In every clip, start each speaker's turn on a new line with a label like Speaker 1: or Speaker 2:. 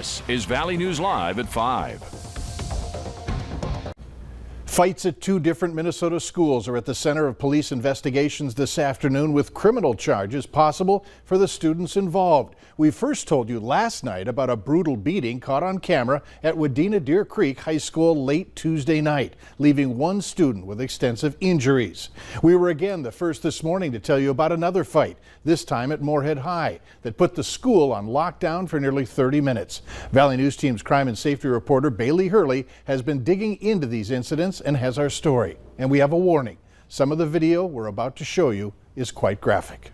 Speaker 1: This is Valley News Live at 5.
Speaker 2: Fights at two different Minnesota schools are at the center of police investigations this afternoon, with criminal charges possible for the students involved. We first told you last night about a brutal beating caught on camera at Wadena Deer Creek High School late Tuesday night, leaving one student with extensive injuries. We were again the first this morning to tell you about another fight, this time at Moorhead High, that put the school on lockdown for nearly 30 minutes. Valley News Team's crime and safety reporter Bailey Hurley has been digging into these incidents and has our story. And we have a warning. Some of the video we're about to show you is quite graphic.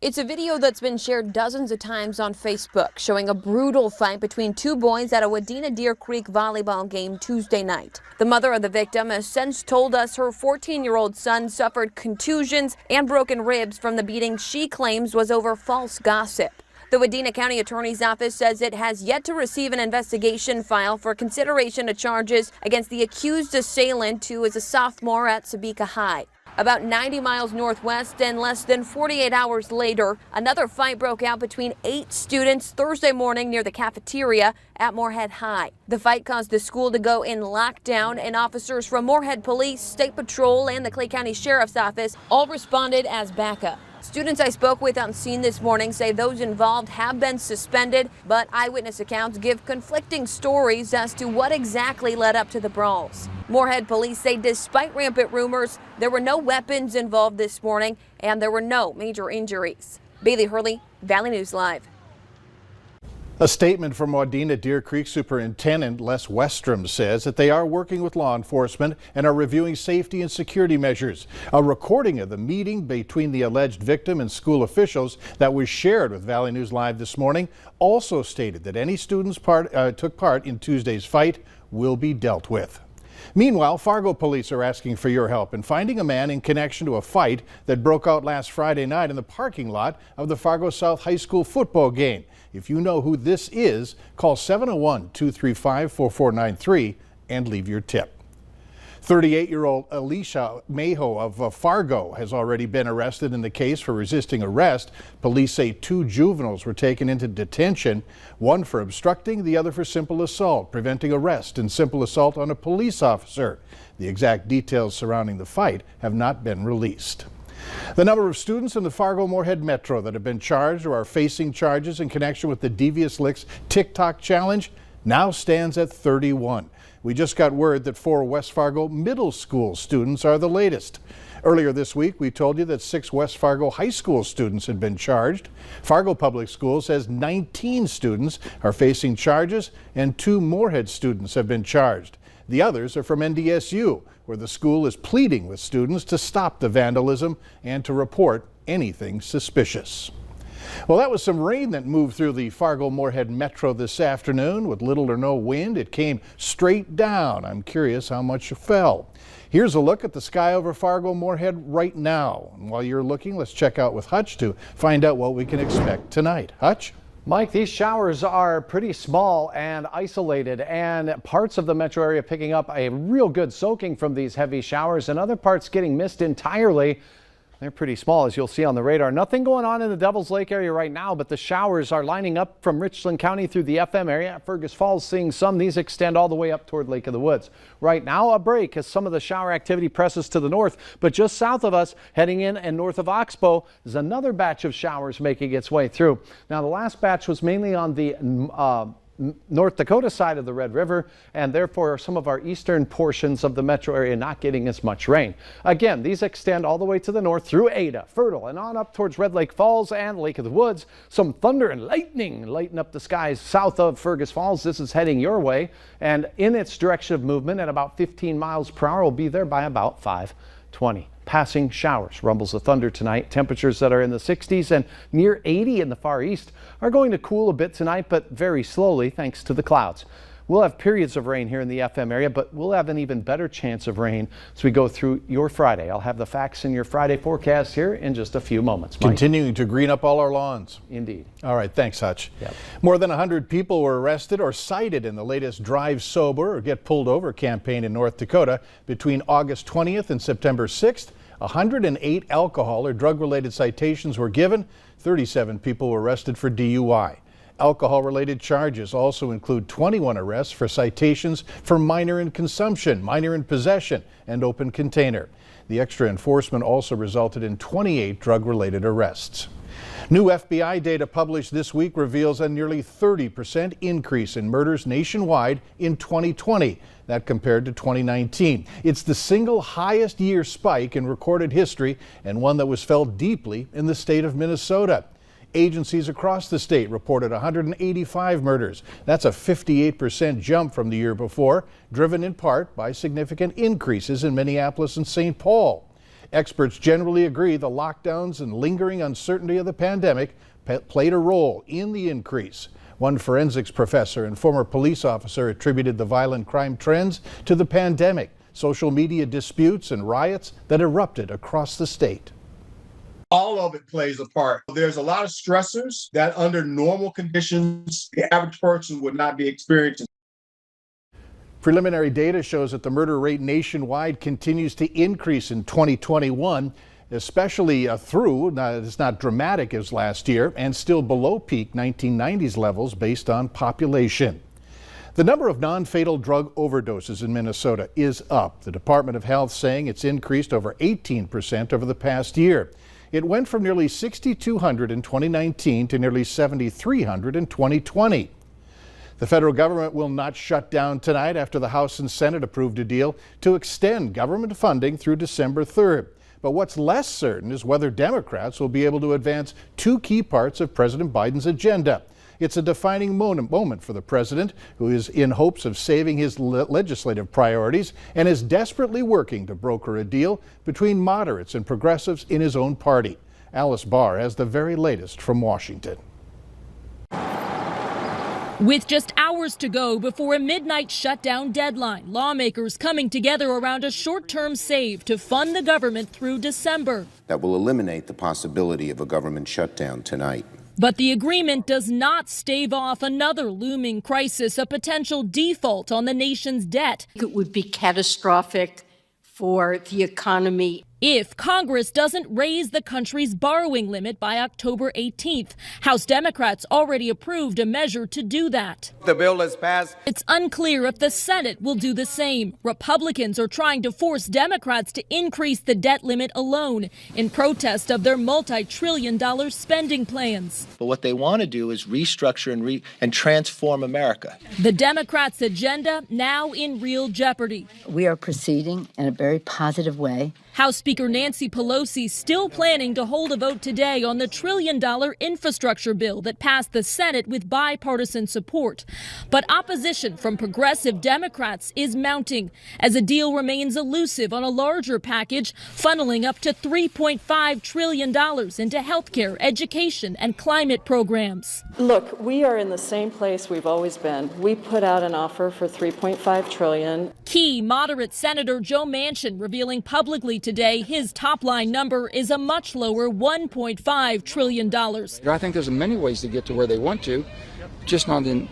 Speaker 3: It's a video that's been shared dozens of times on Facebook, showing a brutal fight between two boys at a Wadena Deer Creek volleyball game Tuesday night. The mother of the victim has since told us her 14-year-old son suffered contusions and broken ribs from the beating she claims was over false gossip. The Wadena County Attorney's Office says it has yet to receive an investigation file for consideration of charges against the accused assailant, who is a sophomore at Sabika High. About 90 miles northwest and less than 48 hours later, another fight broke out between 8 students Thursday morning near the cafeteria at Moorhead High. The fight caused the school to go in lockdown, and officers from Moorhead Police, State Patrol, and the Clay County Sheriff's Office all responded as backup. Students I spoke with on scene this morning say those involved have been suspended, but eyewitness accounts give conflicting stories as to what exactly led up to the brawls. Moorhead police say despite rampant rumors, there were no weapons involved this morning and there were no major injuries. Bailey Hurley, Valley News Live.
Speaker 2: A statement from Wadena Deer Creek Superintendent Les Westrom says that they are working with law enforcement and are reviewing safety and security measures. A recording of the meeting between the alleged victim and school officials that was shared with Valley News Live this morning also stated that any students took part in Tuesday's fight will be dealt with. Meanwhile, Fargo police are asking for your help in finding a man in connection to a fight that broke out last Friday night in the parking lot of the Fargo South High School football game. If you know who this is, call 701-235-4493 and leave your tip. 38-year-old Alicia Mayo of Fargo has already been arrested in the case for resisting arrest. Police say 2 juveniles were taken into detention, one for obstructing, the other for simple assault, preventing arrest and simple assault on a police officer. The exact details surrounding the fight have not been released. The number of students in the Fargo-Moorhead Metro that have been charged or are facing charges in connection with the Devious Licks TikTok challenge now stands at 31. We just got word that 4 West Fargo middle school students are the latest. Earlier this week, we told you that 6 West Fargo high school students had been charged. Fargo Public Schools says 19 students are facing charges and 2 Moorhead students have been charged. The others are from NDSU, where the school is pleading with students to stop the vandalism and to report anything suspicious. Well, that was some rain that moved through the Fargo-Moorhead Metro this afternoon. With little or no wind, it came straight down. I'm curious how much fell. Here's a look at the sky over Fargo-Moorhead right now. And while you're looking, let's check out with Hutch to find out what we can expect tonight. Hutch?
Speaker 4: Mike, these showers are pretty small and isolated, and parts of the metro area picking up a real good soaking from these heavy showers, and other parts getting missed entirely. They're pretty small, as you'll see on the radar. Nothing going on in the Devil's Lake area right now, but the showers are lining up from Richland County through the FM area. Fergus Falls seeing some. These extend all the way up toward Lake of the Woods. Right now, a break as some of the shower activity presses to the north, but just south of us, heading in and north of Oxbow, is another batch of showers making its way through. Now, the last batch was mainly on the North Dakota side of the Red River, and therefore some of our eastern portions of the metro area not getting as much rain. Again, these extend all the way to the north through Ada, Fertile, and on up towards Red Lake Falls and Lake of the Woods. Some thunder and lightning lighten up the skies south of Fergus Falls. This is heading your way, and in its direction of movement at about 15 miles per hour will be there by about 5:20. Passing showers, rumbles of thunder tonight. Temperatures that are in the 60s and near 80 in the far east are going to cool a bit tonight, but very slowly thanks to the clouds. We'll have periods of rain here in the FM area, but we'll have an even better chance of rain as we go through your Friday. I'll have the facts in your Friday forecast here in just a few moments. Mike.
Speaker 2: Continuing to green up all our lawns.
Speaker 4: Indeed.
Speaker 2: All right, thanks, Hutch.
Speaker 4: Yep.
Speaker 2: More than 100 people were arrested or cited in the latest Drive Sober or Get Pulled Over campaign in North Dakota between August 20th and September 6th. 108 alcohol or drug-related citations were given. 37 people were arrested for DUI. Alcohol-related charges also include 21 arrests for citations for minor in consumption, minor in possession, and open container. The extra enforcement also resulted in 28 drug-related arrests. New FBI data published this week reveals a nearly 30% increase in murders nationwide in 2020. That compared to 2019. It's the single highest year spike in recorded history and one that was felt deeply in the state of Minnesota. Agencies across the state reported 185 murders. That's a 58% jump from the year before, driven in part by significant increases in Minneapolis and St. Paul. Experts generally agree the lockdowns and lingering uncertainty of the pandemic played a role in the increase. One forensics professor and former police officer attributed the violent crime trends to the pandemic, social media disputes, and riots that erupted across the state.
Speaker 5: All of it plays a part. There's a lot of stressors that under normal conditions, the average person would not be experiencing.
Speaker 2: Preliminary data shows that the murder rate nationwide continues to increase in 2021, especially it's not dramatic as last year, and still below peak 1990s levels based on population. The number of non-fatal drug overdoses in Minnesota is up. The Department of Health saying it's increased over 18% over the past year. It went from nearly 6,200 in 2019 to nearly 7,300 in 2020. The federal government will not shut down tonight after the House and Senate approved a deal to extend government funding through December 3rd. But what's less certain is whether Democrats will be able to advance two key parts of President Biden's agenda. It's a defining moment for the president, who is in hopes of saving his legislative priorities and is desperately working to broker a deal between moderates and progressives in his own party. Alice Barr has the very latest from Washington.
Speaker 6: With just hours to go before a midnight shutdown deadline, lawmakers coming together around a short-term save to fund the government through December.
Speaker 7: That will eliminate the possibility of a government shutdown tonight.
Speaker 6: But the agreement does not stave off another looming crisis, a potential default on the nation's debt.
Speaker 8: It would be catastrophic for the economy
Speaker 6: if Congress doesn't raise the country's borrowing limit by October 18th. House Democrats already approved a measure to do that.
Speaker 9: The bill is passed.
Speaker 6: It's unclear if the Senate will do the same. Republicans are trying to force Democrats to increase the debt limit alone in protest of their multi-trillion-dollar spending plans.
Speaker 10: But what they want to do is restructure and transform America.
Speaker 6: The Democrats' agenda now in real jeopardy.
Speaker 8: We are proceeding in a very positive way.
Speaker 6: House Speaker Nancy Pelosi still planning to hold a vote today on the trillion-dollar infrastructure bill that passed the Senate with bipartisan support. But opposition from progressive Democrats is mounting as a deal remains elusive on a larger package funneling up to $3.5 trillion into health care, education, and climate programs.
Speaker 11: Look, we are in the same place we've always been. We put out an offer for $3.5 trillion.
Speaker 6: Key moderate Senator Joe Manchin revealing publicly today his top-line number is a much lower $1.5 trillion.
Speaker 12: I think there's many ways to get to where they want to, just not in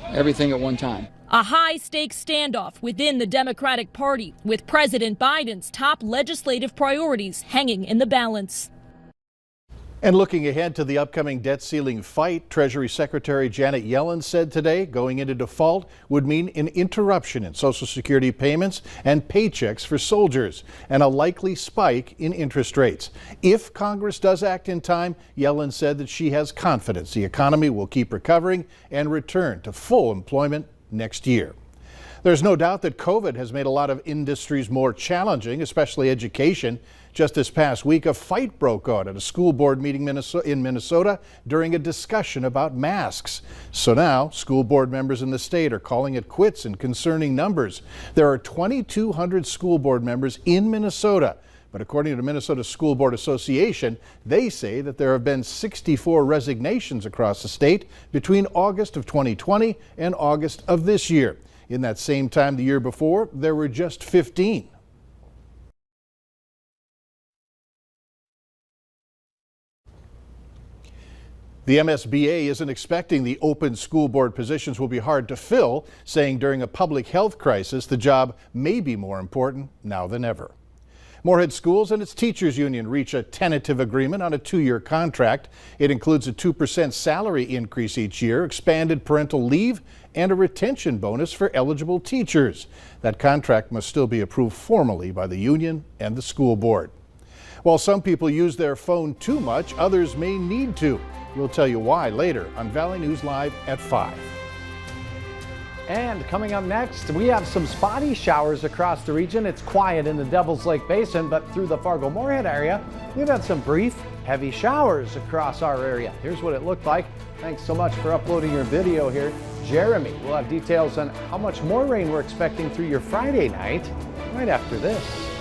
Speaker 12: everything at one time.
Speaker 6: A high-stakes standoff within the Democratic Party, with President Biden's top legislative priorities hanging in the balance.
Speaker 2: And looking ahead to the upcoming debt ceiling fight, Treasury Secretary Janet Yellen said today going into default would mean an interruption in Social Security payments and paychecks for soldiers and a likely spike in interest rates. If Congress does act in time, Yellen said that she has confidence the economy will keep recovering and return to full employment next year. There's no doubt that COVID has made a lot of industries more challenging, especially education. Just this past week, a fight broke out at a school board meeting in Minnesota during a discussion about masks. So now, school board members in the state are calling it quits in concerning numbers. There are 2,200 school board members in Minnesota. But according to the Minnesota School Board Association, they say that there have been 64 resignations across the state between August of 2020 and August of this year. In that same time the year before, there were just 15. The MSBA isn't expecting the open school board positions will be hard to fill, saying during a public health crisis, the job may be more important now than ever. Moorhead Schools and its teachers union reach a tentative agreement on a 2-year contract. It includes a 2% salary increase each year, expanded parental leave, and a retention bonus for eligible teachers. That contract must still be approved formally by the union and the school board. While some people use their phone too much, others may need to. We'll tell you why later on Valley News Live at 5.
Speaker 4: And coming up next, we have some spotty showers across the region. It's quiet in the Devil's Lake Basin, but through the Fargo-Moorhead area, we've had some brief, heavy showers across our area. Here's what it looked like. Thanks so much for uploading your video here. Jeremy will have details on how much more rain we're expecting through your Friday night right after this.